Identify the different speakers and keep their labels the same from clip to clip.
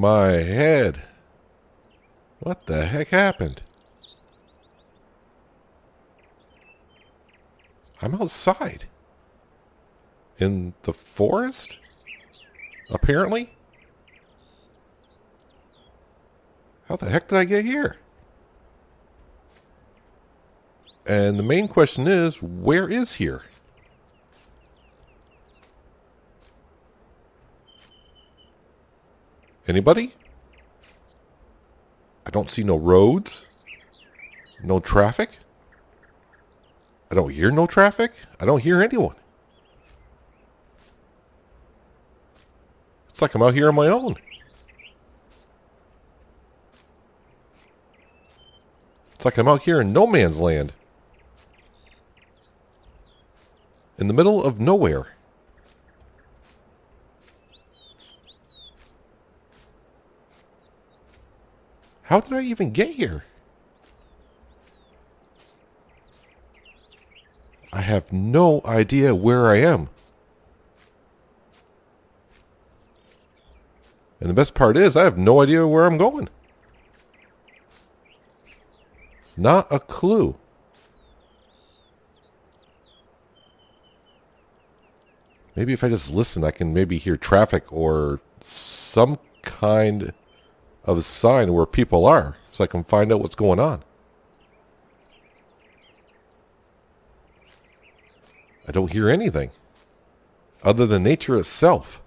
Speaker 1: my head. What the heck happened? I'm outside. In the forest? Apparently? How the heck did I get here? And the main question is, where is here? Anybody? I don't see no roads. No traffic. I don't hear no traffic. I don't hear anyone. It's like I'm out here on my own. It's like I'm out here in no man's land. In the middle of nowhere. How did I even get here? I have no idea where I am. And the best part is, I have no idea where I'm going. Not a clue. Maybe if I just listen, I can maybe hear traffic or some kind of sign where people are, so I can find out what's going on. I don't hear anything other than nature itself.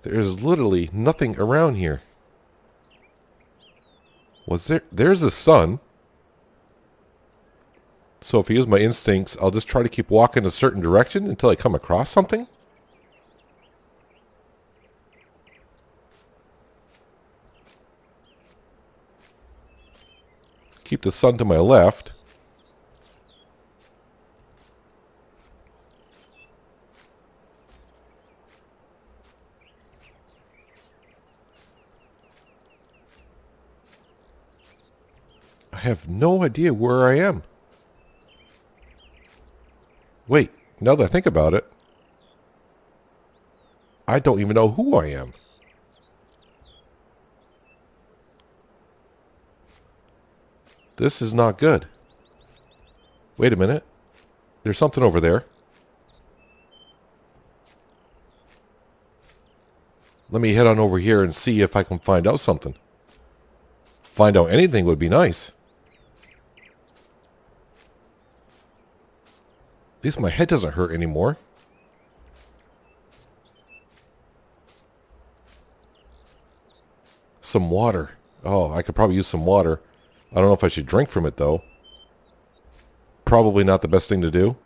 Speaker 1: There's literally nothing around here. There's the sun. So if I use my instincts, I'll just try to keep walking a certain direction until I come across something. Keep the sun to my left. I have no idea where I am. Wait, now that I think about it, I don't even know who I am. This is not good. Wait a minute. There's something over there. Let me head on over here and see if I can find out something. Find out anything would be nice. At least my head doesn't hurt anymore. Some water. Oh, I could probably use some water. I don't know if I should drink from it, though. Probably not the best thing to do.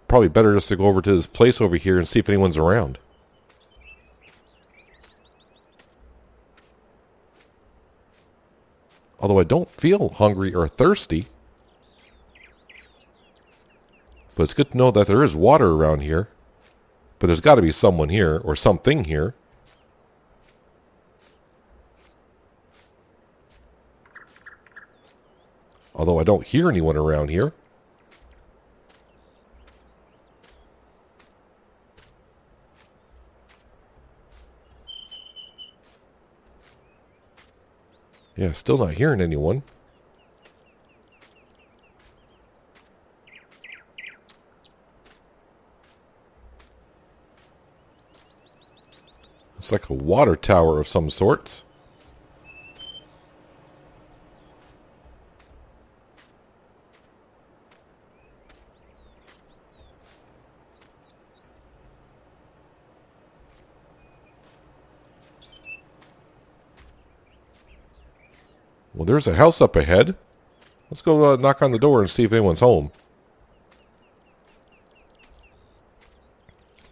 Speaker 1: Probably better just to go over to this place over here and see if anyone's around. Although I don't feel hungry or thirsty. But it's good to know that there is water around here. But there's got to be someone here or something here. Although I don't hear anyone around here. Yeah, still not hearing anyone. It's like a water tower of some sorts. Well, there's a house up ahead. Let's go knock on the door and see if anyone's home.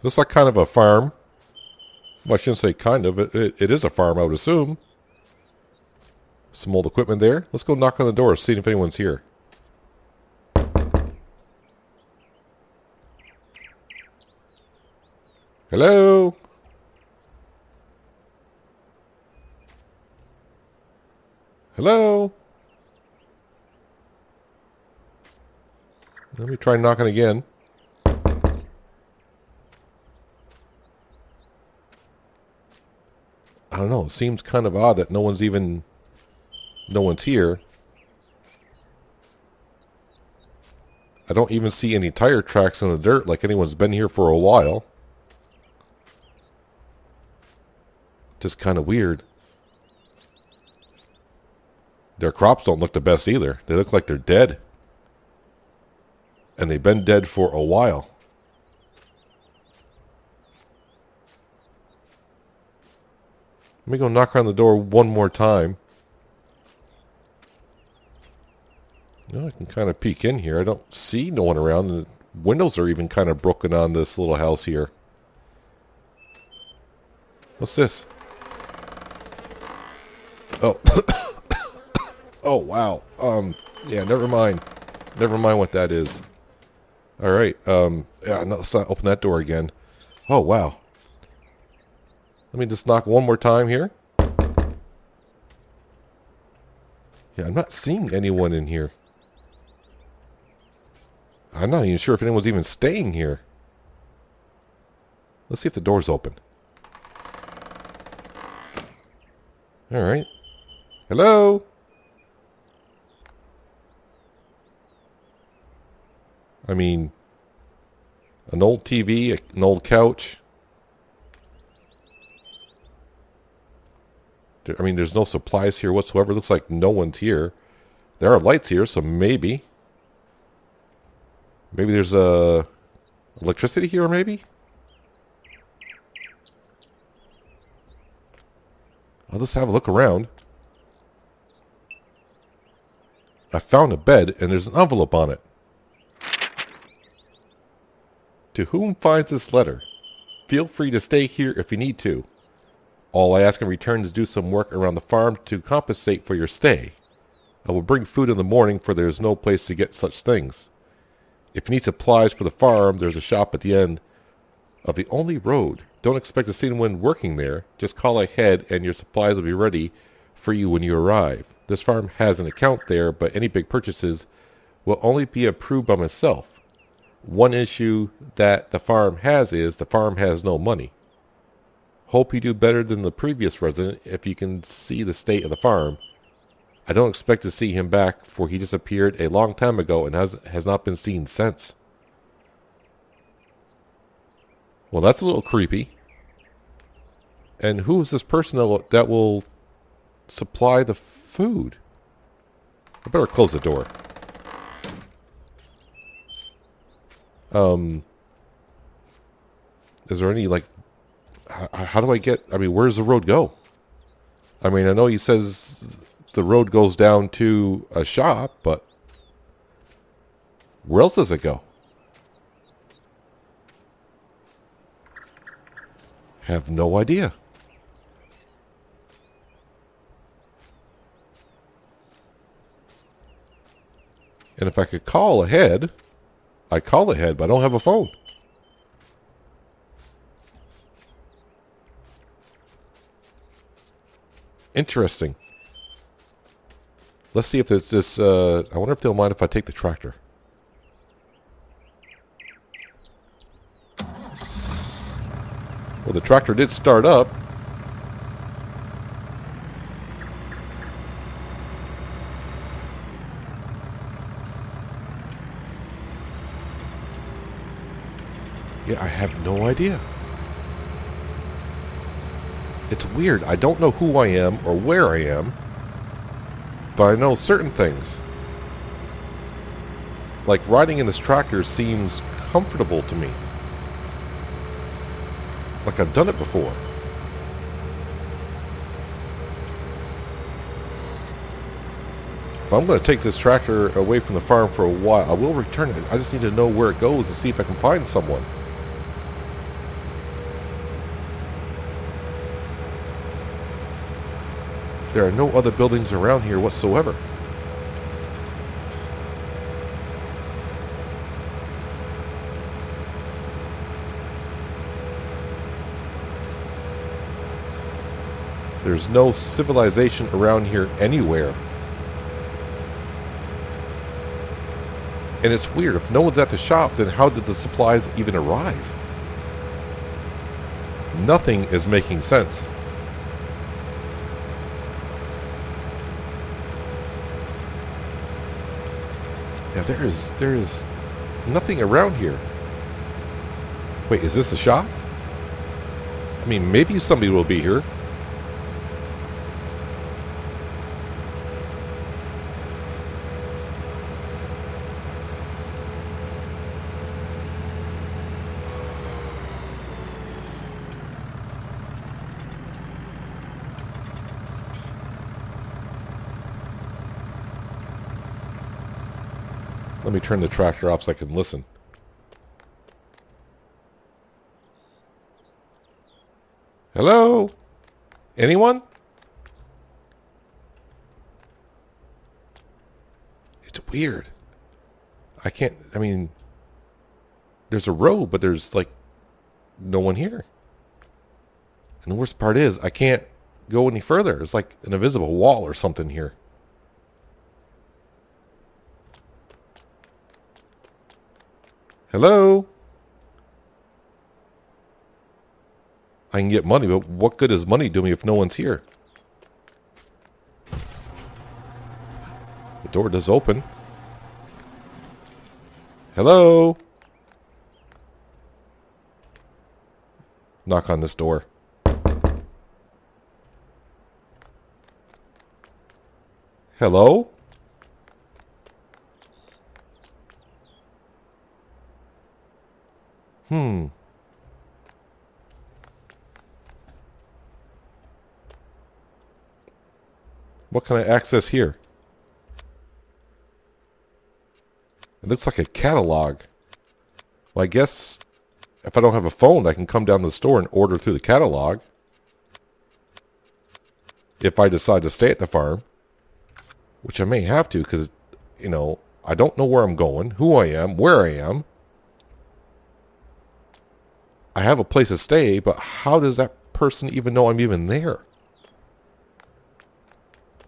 Speaker 1: Looks like kind of a farm. Well, I shouldn't say kind of. It is a farm, I would assume. Some old equipment there. Let's go knock on the door, see if anyone's here. Hello? Hello? Let me try knocking again. I don't know. It seems kind of odd that no one's here. I don't even see any tire tracks in the dirt like anyone's been here for a while. Just kind of weird. Their crops don't look the best either. They look like they're dead. And they've been dead for a while. Let me go knock on the door one more time. I can kind of peek in here. I don't see no one around. The windows are even kind of broken on this little house here. What's this? Oh. Oh, wow. Yeah, never mind. Never mind what that is. Alright, yeah, no, let's not open that door again. Oh, wow. Let me just knock one more time here. Yeah, I'm not seeing anyone in here. I'm not even sure if anyone's even staying here. Let's see if the door's open. Alright. Hello? I mean, an old TV, an old couch. I mean, there's no supplies here whatsoever. Looks like no one's here. There are lights here, so maybe. Maybe there's electricity here, maybe? I'll just have a look around. I found a bed, and there's an envelope on it. To whom finds this letter? Feel free to stay here if you need to. All I ask in return is do some work around the farm to compensate for your stay. I will bring food in the morning, for there is no place to get such things. If you need supplies for the farm, there's a shop at the end of the only road. Don't expect to see anyone working there. Just call ahead and your supplies will be ready for you when you arrive. This farm has an account there, but any big purchases will only be approved by myself. One issue that the farm has is the farm has no money. Hope you do better than the previous resident if you can see the state of the farm. I don't expect to see him back, for he disappeared a long time ago and has not been seen since. Well, that's a little creepy. And who is this person that will supply the food? I better close the door. Is there any, like, how do I get, I mean, where does the road go? I mean, I know he says the road goes down to a shop, but where else does it go? Have no idea. And if I could call ahead, I call ahead, but I don't have a phone. Interesting. Let's see if there's this, I wonder if they'll mind if I take the tractor. Well, the tractor did start up. Yeah, I have no idea. It's weird. I don't know who I am or where I am, but I know certain things. Like riding in this tractor seems comfortable to me. Like I've done it before. But I'm going to take this tractor away from the farm for a while. I will return it. I just need to know where it goes to see if I can find someone. There are no other buildings around here whatsoever. There's no civilization around here anywhere. And it's weird. If no one's at the shop, then how did the supplies even arrive? Nothing is making sense. Yeah, there is nothing around here. Wait, is this a shop? I mean, maybe somebody will be here. Let me turn the tractor off so I can listen. Hello? Anyone? It's weird. I mean, there's a road, but there's like no one here. And the worst part is I can't go any further. It's like an invisible wall or something here. Hello? I can get money, but what good is money do me if no one's here? The door does open. Hello? Knock on this door. Hello? What can I access here? It looks like a catalog. Well, I guess if I don't have a phone, I can come down to the store and order through the catalog. If I decide to stay at the farm. Which I may have to because, you know, I don't know where I'm going, who I am, where I am. I have a place to stay, but how does that person even know I'm even there?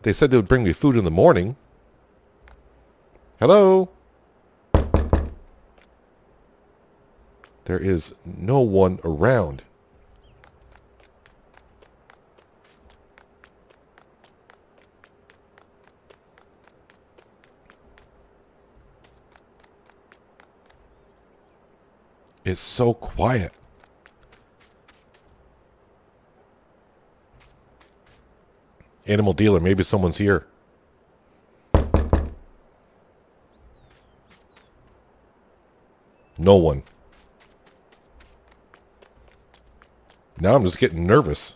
Speaker 1: They said they would bring me food in the morning. Hello? There is no one around. It's so quiet. Animal dealer, maybe someone's here. No one. Now I'm just getting nervous.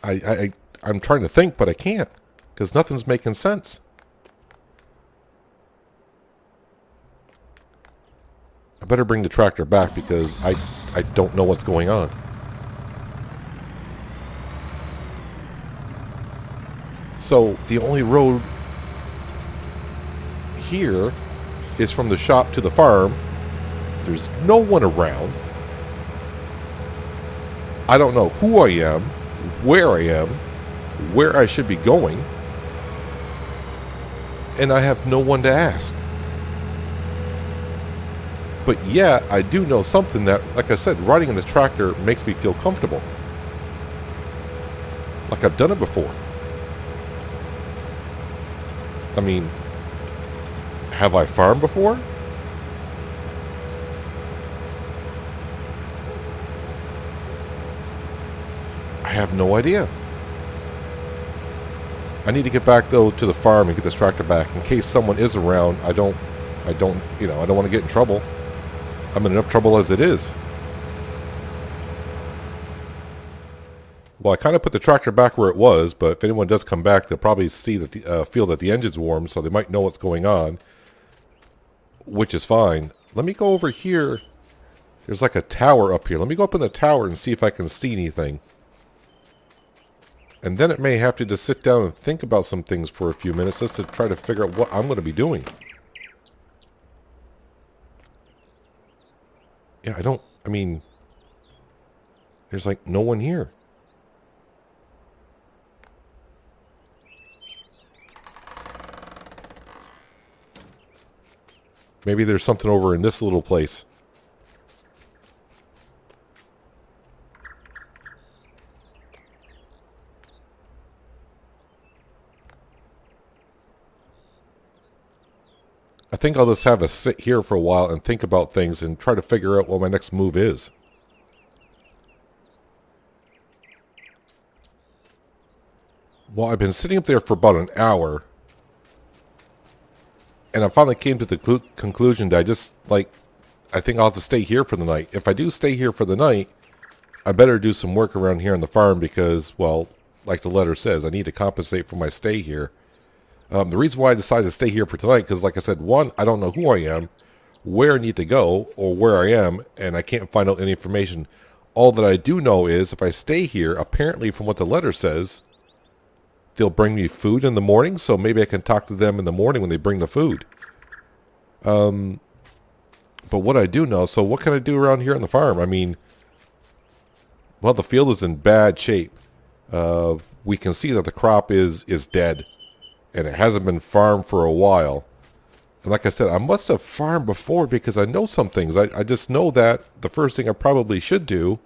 Speaker 1: I'm trying to think, but I can't because nothing's making sense. I better bring the tractor back because I don't know what's going on. So the only road here is from the shop to the farm. There's no one around. I don't know who I am, where I should be going, and I have no one to ask. But yeah, I do know something that, like I said, riding in this tractor makes me feel comfortable. Like I've done it before. I mean, have I farmed before? I have no idea. I need to get back though to the farm and get this tractor back in case someone is around. I don't want to get in trouble. I'm in enough trouble as it is. Well, I kind of put the tractor back where it was, but if anyone does come back, they'll probably see that feel that the engine's warm, so they might know what's going on, which is fine. Let me go over here. There's like a tower up here. Let me go up in the tower and see if I can see anything. And then it may have to just sit down and think about some things for a few minutes just to try to figure out what I'm going to be doing. Yeah, I mean, there's like no one here. Maybe there's something over in this little place. I think I'll just have a sit here for a while and think about things and try to figure out what my next move is. Well, I've been sitting up there for about an hour, and I finally came to the conclusion that I think I'll have to stay here for the night. If I do stay here for the night, I better do some work around here on the farm because, well, like the letter says, I need to compensate for my stay here. The reason why I decided to stay here for tonight, because like I said, one, I don't know who I am, where I need to go, or where I am, and I can't find out any information. All that I do know is if I stay here, apparently from what the letter says, they'll bring me food in the morning, so maybe I can talk to them in the morning when they bring the food. But what I do know, so what can I do around here on the farm? I mean, well, the field is in bad shape. We can see that the crop is dead, and it hasn't been farmed for a while. And like I said, I must have farmed before because I know some things. I just know that the first thing I probably should do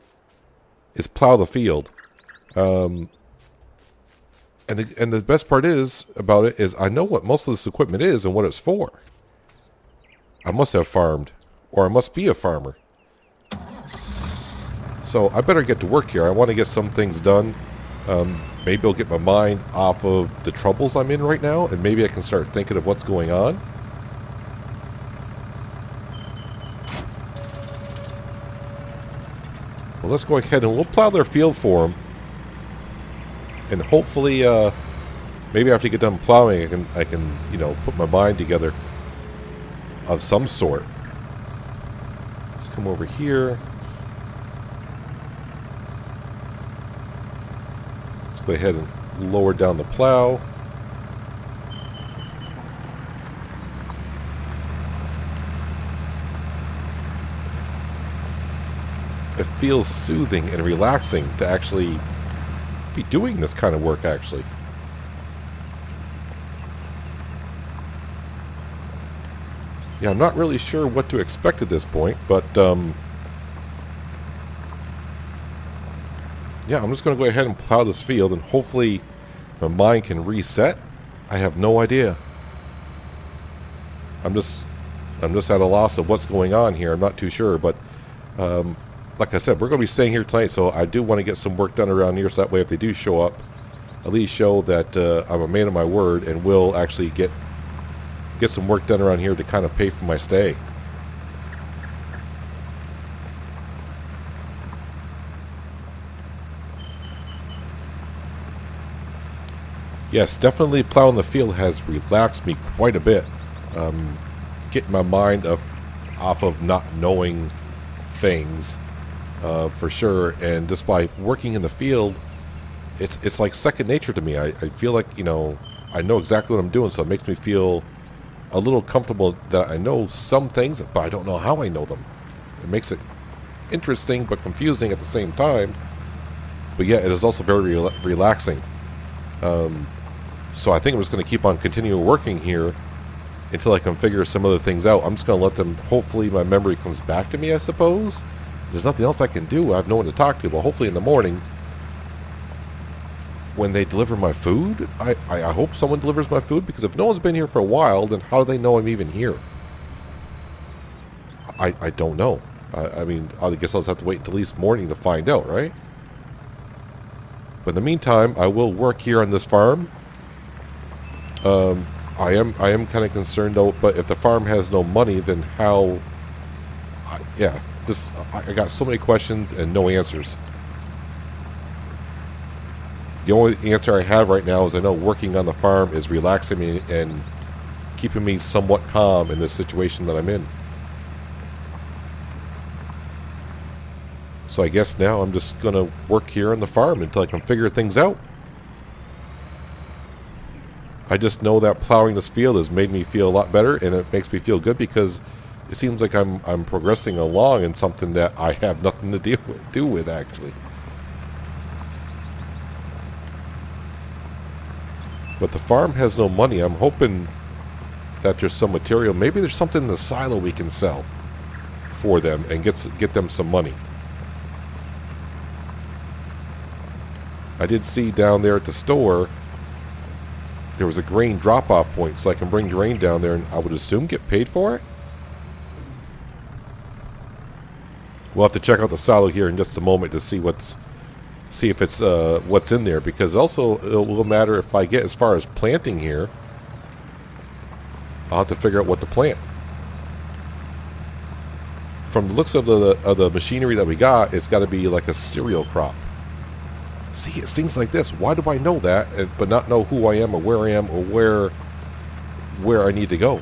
Speaker 1: is plow the field. And the best part about it is I know what most of this equipment is and what it's for. I must have farmed, or I must be a farmer. So I better get to work here. I want to get some things done. Maybe I'll get my mind off of the troubles I'm in right now, and maybe I can start thinking of what's going on. Well, let's go ahead and we'll plow their field for them. And hopefully, maybe after you get done plowing, I can, put my mind together of some sort. Let's come over here. Let's go ahead and lower down the plow. It feels soothing and relaxing to actually be doing this kind of work, actually. Yeah, I'm not really sure what to expect at this point, but yeah, I'm just going to go ahead and plow this field, and hopefully my mind can reset. I have no idea. I'm just at a loss of what's going on here. I'm not too sure, but like I said, we're going to be staying here tonight, so I do want to get some work done around here, so that way if they do show up, at least show that I'm a man of my word and will actually get some work done around here to kind of pay for my stay. Yes, definitely plowing the field has relaxed me quite a bit. Getting my mind off of not knowing things. For sure, and just by working in the field, it's like second nature to me. I feel like, I know exactly what I'm doing, so it makes me feel a little comfortable that I know some things, but I don't know how I know them. It makes it interesting but confusing at the same time. But yeah, it is also very relaxing. So I think I'm just going to keep on continuing working here until I can figure some other things out. I'm just going to let them, hopefully my memory comes back to me, I suppose. There's nothing else I can do. I have no one to talk to, but hopefully in the morning, when they deliver my food, I hope someone delivers my food, because if no one's been here for a while, then how do they know I'm even here? I don't know. I mean, I guess I'll just have to wait until at least morning to find out, right? But in the meantime, I will work here on this farm. I am kind of concerned though, but if the farm has no money, then how? Yeah. I got so many questions and no answers. The only answer I have right now is I know working on the farm is relaxing me and keeping me somewhat calm in this situation that I'm in. So I guess now I'm just going to work here on the farm until I can figure things out. I just know that plowing this field has made me feel a lot better, and it makes me feel good because it seems like I'm progressing along in something that I have nothing to do with actually. But the farm has no money. I'm hoping that there's some material. Maybe there's something in the silo we can sell for them and get them some money. I did see down there at the store there was a grain drop-off point, so I can bring grain down there and I would assume get paid for it. We'll have to check out the silo here in just a moment to see if it's what's in there, because also it will matter if I get as far as planting here. I'll have to figure out what to plant. From the looks of the machinery that we got, it's got to be like a cereal crop. See, it's things like this. Why do I know that, but not know who I am or where I am or where I need to go?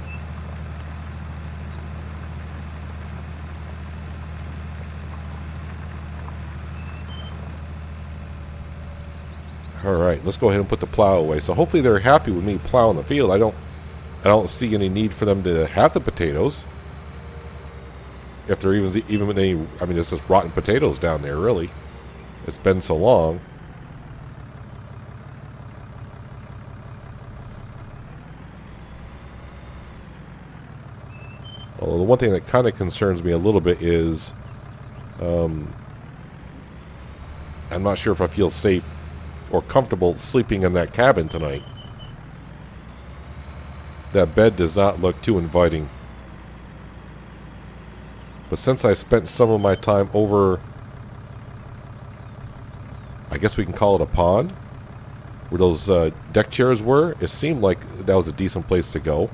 Speaker 1: Alright, let's go ahead and put the plow away. So hopefully they're happy with me plowing the field. I don't see any need for them to have the potatoes. If they're even any, I mean, it's just rotten potatoes down there, really. It's been so long. Well, the one thing that kind of concerns me a little bit is I'm not sure if I feel safe or comfortable sleeping in that cabin tonight. That bed does not look too inviting. But since I spent some of my time over, I guess we can call it a pond, where those deck chairs were, it seemed like that was a decent place to go.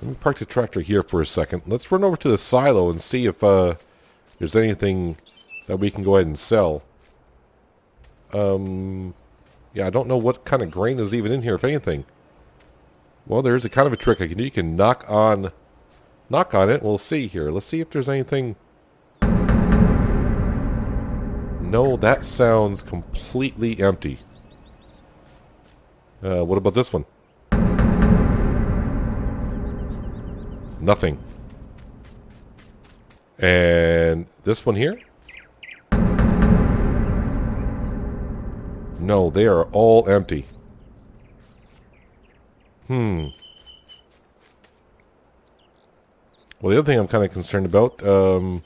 Speaker 1: Let me park the tractor here for a second. Let's run over to the silo and see if there's anything that we can go ahead and sell. Yeah, I don't know what kind of grain is even in here, if anything. Well, there's a kind of a trick I can do. You can knock on it. We'll see here. Let's see if there's anything. No, that sounds completely empty. What about this one? Nothing. And this one here? No, they are all empty. Well, the other thing I'm kind of concerned about, let me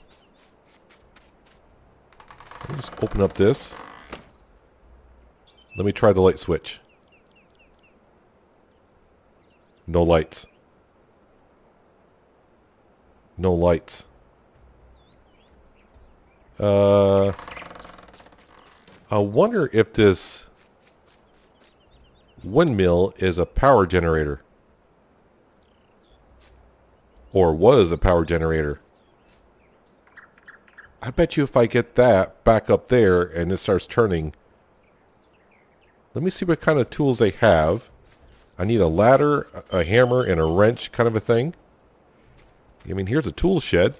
Speaker 1: just open up this. Let me try the light switch. No lights. No lights. I wonder if this windmill is a power generator. Or was a power generator. I bet you if I get that back up there and it starts turning. Let me see what kind of tools they have. I need a ladder, a hammer, and a wrench kind of a thing. I mean, here's a tool shed.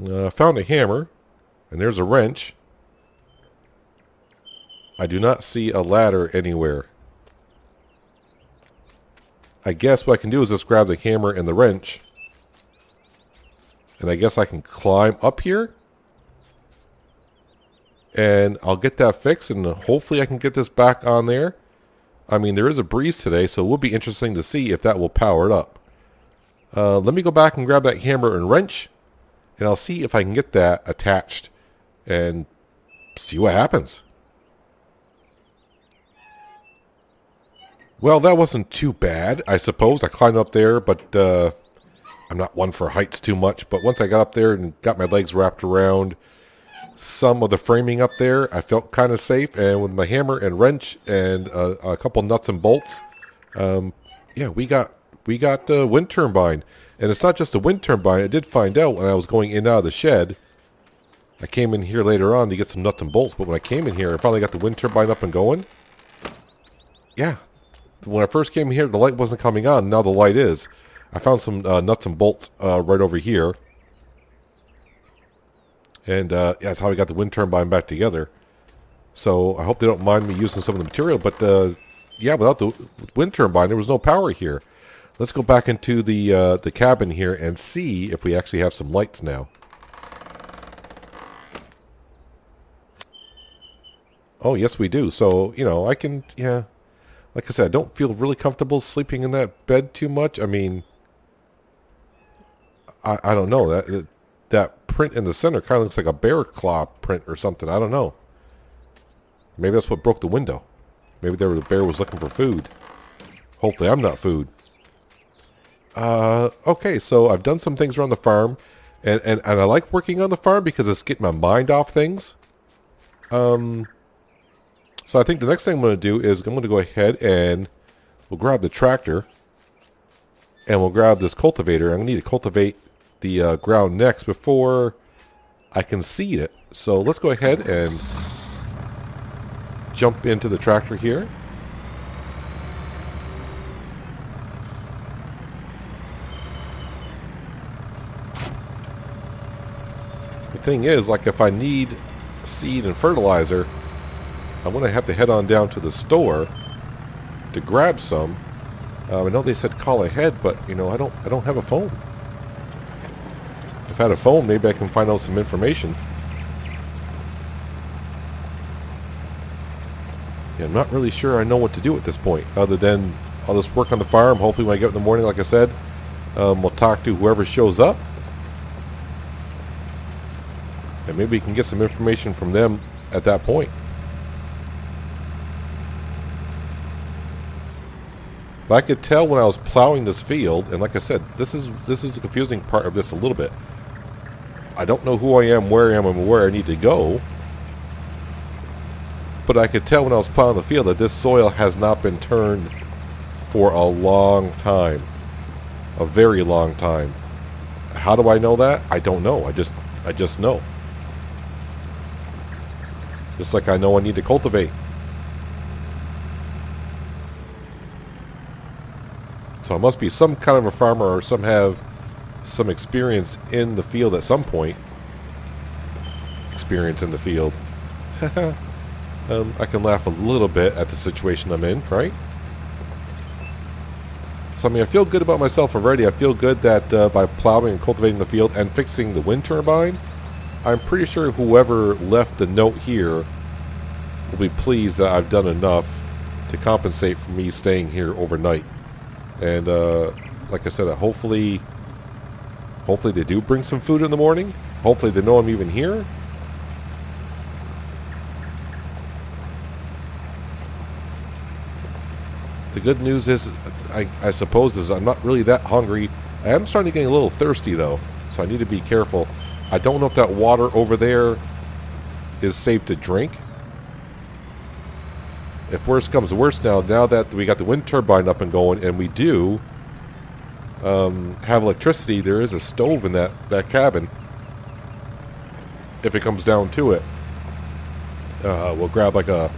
Speaker 1: I found a hammer, and there's a wrench. I do not see a ladder anywhere. I guess what I can do is just grab the hammer and the wrench. And I guess I can climb up here. And I'll get that fixed, and hopefully I can get this back on there. I mean, there is a breeze today, so it will be interesting to see if that will power it up. Let me go back and grab that hammer and wrench. And I'll see if I can get that attached and see what happens. Well, that wasn't too bad, I suppose. I climbed up there, but I'm not one for heights too much. But once I got up there and got my legs wrapped around some of the framing up there, I felt kind of safe. And with my hammer and wrench and a couple nuts and bolts, yeah, we got a wind turbine. And it's not just a wind turbine. I did find out when I was going in and out of the shed. I came in here later on to get some nuts and bolts, but when I came in here, I finally got the wind turbine up and going. Yeah. When I first came here, the light wasn't coming on. Now the light is. I found some nuts and bolts right over here. And yeah, that's how we got the wind turbine back together. So I hope they don't mind me using some of the material. But yeah, without the wind turbine, there was no power here. Let's go back into the cabin here and see if we actually have some lights now. Oh, yes, we do. So, you know, I can, yeah. Like I said, I don't feel really comfortable sleeping in that bed too much. I mean, I don't know. That print in the center kind of looks like a bear claw print or something. I don't know. Maybe that's what broke the window. Maybe the bear was looking for food. Hopefully I'm not food. Okay, so I've done some things around the farm. And I like working on the farm because it's getting my mind off things. So I think the next thing I'm going to do is I'm going to go ahead and we'll grab the tractor. And we'll grab this cultivator. I'm going to need to cultivate the ground next before I can seed it. So let's go ahead and jump into the tractor here. The thing is, like if I need seed and fertilizer, I'm going to have to head on down to the store to grab some. I know they said call ahead, but you know I don't have a phone. If I had a phone, maybe I can find out some information. Yeah, I'm not really sure I know what to do at this point, other than I'll just work on the farm. Hopefully when I get up in the morning, like I said, we'll talk to whoever shows up. And maybe we can get some information from them at that point. But I could tell when I was plowing this field, and like I said, this is the confusing part of this a little bit. I don't know who I am, where I am, and where I need to go. But I could tell when I was plowing the field that this soil has not been turned for a long time. A very long time. How do I know that? I don't know. I just know. Just like I know I need to cultivate. So I must be some kind of a farmer or have some experience in the field at some point. Experience in the field. I can laugh a little bit at the situation I'm in, right? So I mean, I feel good about myself already. I feel good that by plowing and cultivating the field and fixing the wind turbine, I'm pretty sure whoever left the note here will be pleased that I've done enough to compensate for me staying here overnight. And like I said, hopefully they do bring some food in the morning. Hopefully they know I'm even here. The good news is, I suppose, is I'm not really that hungry. I am starting to get a little thirsty though, so I need to be careful. I don't know if that water over there is safe to drink. If worse comes to worse now that we got the wind turbine up and going, and we do have electricity, there is a stove in that cabin. If it comes down to it, we'll grab like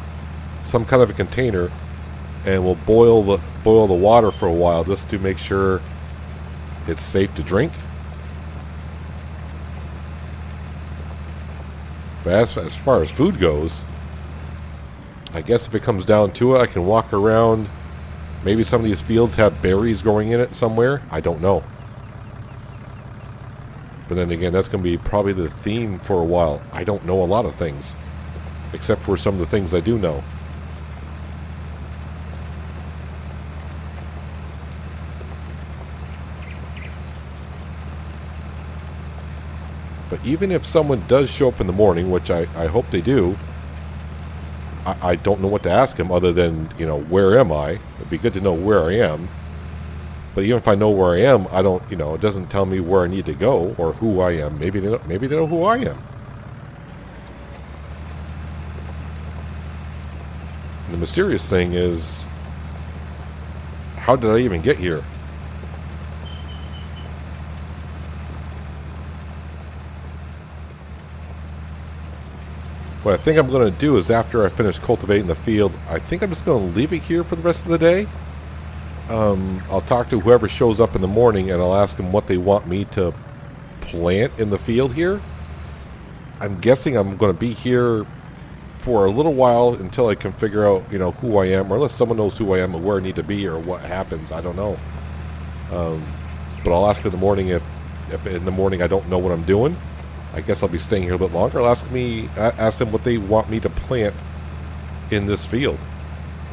Speaker 1: some kind of a container, and we'll boil the water for a while just to make sure it's safe to drink. But as far as food goes, I guess if it comes down to it, I can walk around. Maybe some of these fields have berries growing in it somewhere. I don't know. But then again, that's going to be probably the theme for a while. I don't know a lot of things, except for some of the things I do know. But even if someone does show up in the morning, which I hope they do, I don't know what to ask him other than, you know, where am I? It'd be good to know where I am. But even if I know where I am, I don't, you know, it doesn't tell me where I need to go or who I am. Maybe they know who I am. And the mysterious thing is, how did I even get here? What I think I'm going to do is after I finish cultivating the field, I think I'm just going to leave it here for the rest of the day. I'll talk to whoever shows up in the morning and I'll ask them what they want me to plant in the field here. I'm guessing I'm going to be here for a little while until I can figure out, you know, who I am, or unless someone knows who I am and where I need to be or what happens. I don't know. But I'll ask in the morning if in the morning I don't know what I'm doing. I guess I'll be staying here a bit longer. I'll ask them what they want me to plant in this field,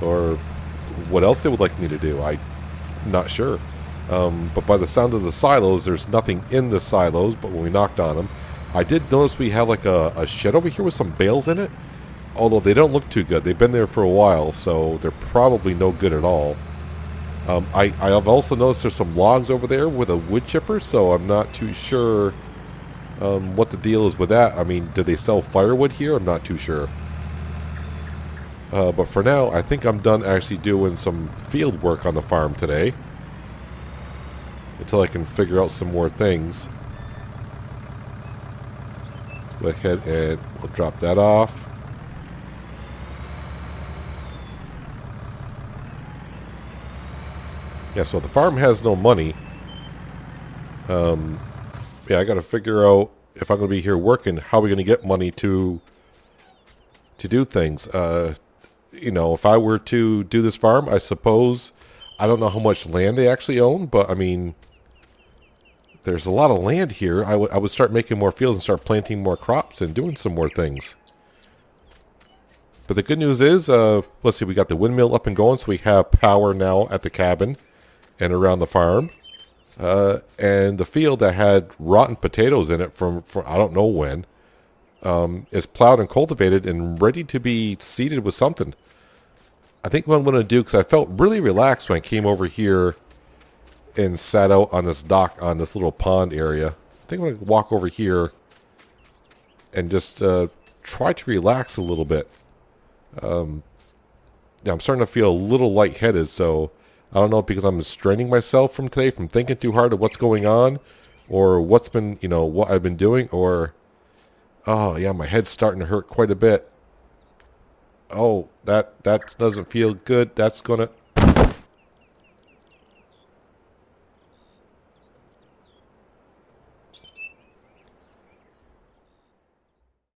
Speaker 1: or what else they would like me to do. I'm not sure. But by the sound of the silos, there's nothing in the silos. But when we knocked on them, I did notice we have like a shed over here with some bales in it. Although they don't look too good. They've been there for a while, so they're probably no good at all. I've also noticed there's some logs over there with a wood chipper, so I'm not too sure what the deal is with that. I mean, do they sell firewood here? I'm not too sure. But for now, I think I'm done actually doing some field work on the farm today. Until I can figure out some more things. Let's go ahead and we'll drop that off. Yeah, so the farm has no money. Yeah, I got to figure out if I'm going to be here working, how are we going to get money to do things. You know, if I were to do this farm, I suppose, I don't know how much land they actually own, but I mean, there's a lot of land here. I would start making more fields and start planting more crops and doing some more things. But the good news is, let's see, we got the windmill up and going, so we have power now at the cabin and around the farm. And the field that had rotten potatoes in it from I don't know when, is plowed and cultivated and ready to be seeded with something. I think what I'm going to do, because I felt really relaxed when I came over here and sat out on this dock on this little pond area. I think I'm going to walk over here and just try to relax a little bit. Yeah, I'm starting to feel a little lightheaded, so I don't know, because I'm straining myself from today, from thinking too hard of what's going on, or what's been, you know, what I've been doing, or, oh yeah, my head's starting to hurt quite a bit. Oh, that doesn't feel good. That's gonna,